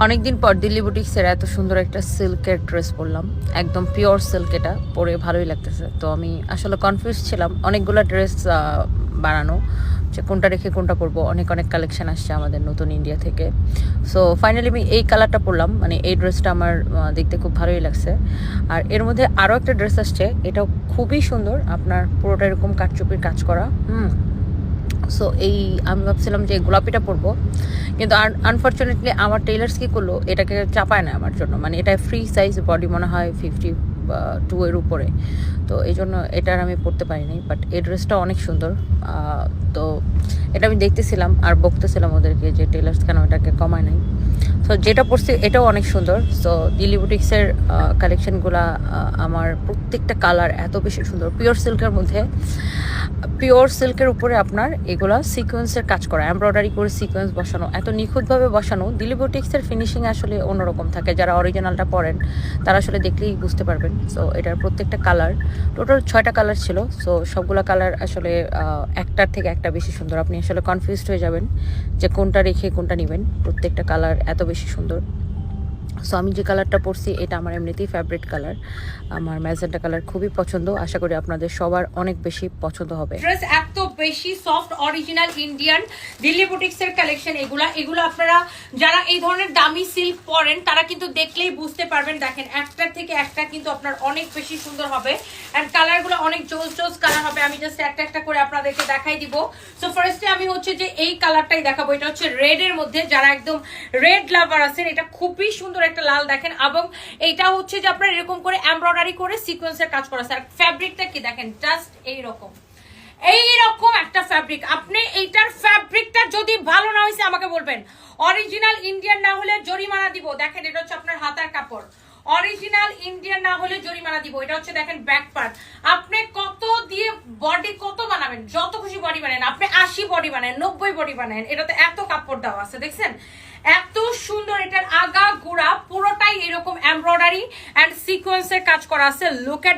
অনেকদিন পর দিল্লি বুটিক্সের এত সুন্দর একটা সিল্কের ড্রেস পরলাম, একদম পিওর সিল্ক। এটা পরে ভালোই লাগতেছে। তো আমি আসলে কনফিউজ ছিলাম অনেকগুলো ড্রেস বানানো, যে কোনটা রেখে কোনটা পরবো। অনেক অনেক কালেকশন আসছে আমাদের নতুন ইন্ডিয়া থেকে। সো ফাইনালি আমি এই কালারটা পরলাম, মানে এই ড্রেসটা আমার দেখতে খুব ভালোই লাগছে। আর এর মধ্যে আরও একটা ড্রেস আসছে, এটাও খুবই সুন্দর, আপনার পুরোটা এরকম কাটচুপির কাজ করা। সো এই আমি ভাবছিলাম যে গোলাপিটা পরবো, কিন্তু আনফর্চুনেটলি আমার টেইলার্স কী করলো, এটাকে চাপায় না আমার জন্য। মানে এটা ফ্রি সাইজ, বডি মনে হয় 52 এর উপরে, তো এই জন্য এটার আমি পরতে পারিনি। বাট এই ড্রেসটা অনেক সুন্দর। তো এটা আমি দেখতেছিলাম আর বকতেছিলাম ওদেরকে যে টেইলার্স কেন এটাকে কমায় নাই। সো যেটা পরছি এটাও অনেক সুন্দর। সো দিল্লি বুটিক্সের কালেকশনগুলা আমার প্রত্যেকটা কালার এত বেশি সুন্দর। পিওর সিল্কের মধ্যে, পিওর সিল্কের উপরে আপনার এগুলা সিকোয়েন্সের কাজ করা, এমব্রয়ডারি করে সিকোয়েন্স বসানো, এত নিখুঁতভাবে বসানো। দিল্লি বুটিক্সের ফিনিশিং আসলে অন্যরকম থাকে, যারা অরিজিনালটা পরেন তারা আসলে দেখলেই বুঝতে পারবেন। সো এটার প্রত্যেকটা কালার, টোটাল 6টা কালার ছিল। সো সবগুলো কালার আসলে একটার থেকে একটা বেশি সুন্দর। আপনি আসলে কনফিউজড হয়ে যাবেন যে কোনটা রেখে কোনটা নেবেন। প্রত্যেকটা কালার এত বেশি সুন্দর। সো আমি যে কালারটা পরছি এটা আমার এমনিতেই ফেভারিট কালার, আমার ম্যাজেন্টা কালার খুবই পছন্দ। আশা করি আপনাদের সবার অনেক বেশি পছন্দ হবে। ড্রেস এত বেশি সফট, অরিজিনাল ইন্ডিয়ান দিল্লি বুটিক্সের কালেকশন এগুলো আপনারা যারা এই ধরনের দামি সিল্ক পরেন তারা কিন্তু দেখলেই বুঝতে পারবেন। দেখেন একটার থেকে একটা কিন্তু আপনার অনেক বেশি সুন্দর হবে, এন্ড কালারগুলো অনেক জোস কালার হবে। আমি জাস্ট একটা একটা করে আপনাদেরকে দেখাই দিব। সো ফার্স্টে আমি হচ্ছে যে এই কালারটাই দেখাবো, এটা হচ্ছে রেড এর মধ্যে। যারা একদম রেড লাভার আছেন, এটা খুবই সুন্দর একটা লাল দেখেন, এবং এইটা হচ্ছে যে আপনার এরকম করে এমব্রয়ডারি করে সিকোয়েন্সের কাজ করা আছে। আর ফ্যাব্রিকটা কি দেখেন, জাস্ট এইরকম একটা ফ্যাব্রিক। আপনি এইটার ফ্যাব্রিকটা যদি ভালো না হয়েছে আমাকে বলবেন, অরিজিনাল ইন্ডিয়ান না হলে জরিমানা দিব। দেখেন এটা হচ্ছে আপনার হাতার কাপড়, অরিজিনাল ইন্ডিয়ান না হলে জরিমানা দিব। এটা হচ্ছে দেখেন ব্যাক পার্ট। আপনি কত দিয়ে বডি কত বানাবেন, যত খুশি বডি বানান, আপনি 80 বডি বানান, 90 বডি বানান, এটাতে এত কাপড় দেওয়া আছে। দেখছেন এত সুন্দর। এটার আগা গোড়া পুরোটাই এরকম এমব্রয়ডারি এন্ড সিকোয়েন্সের কাজ করা আছে। Look at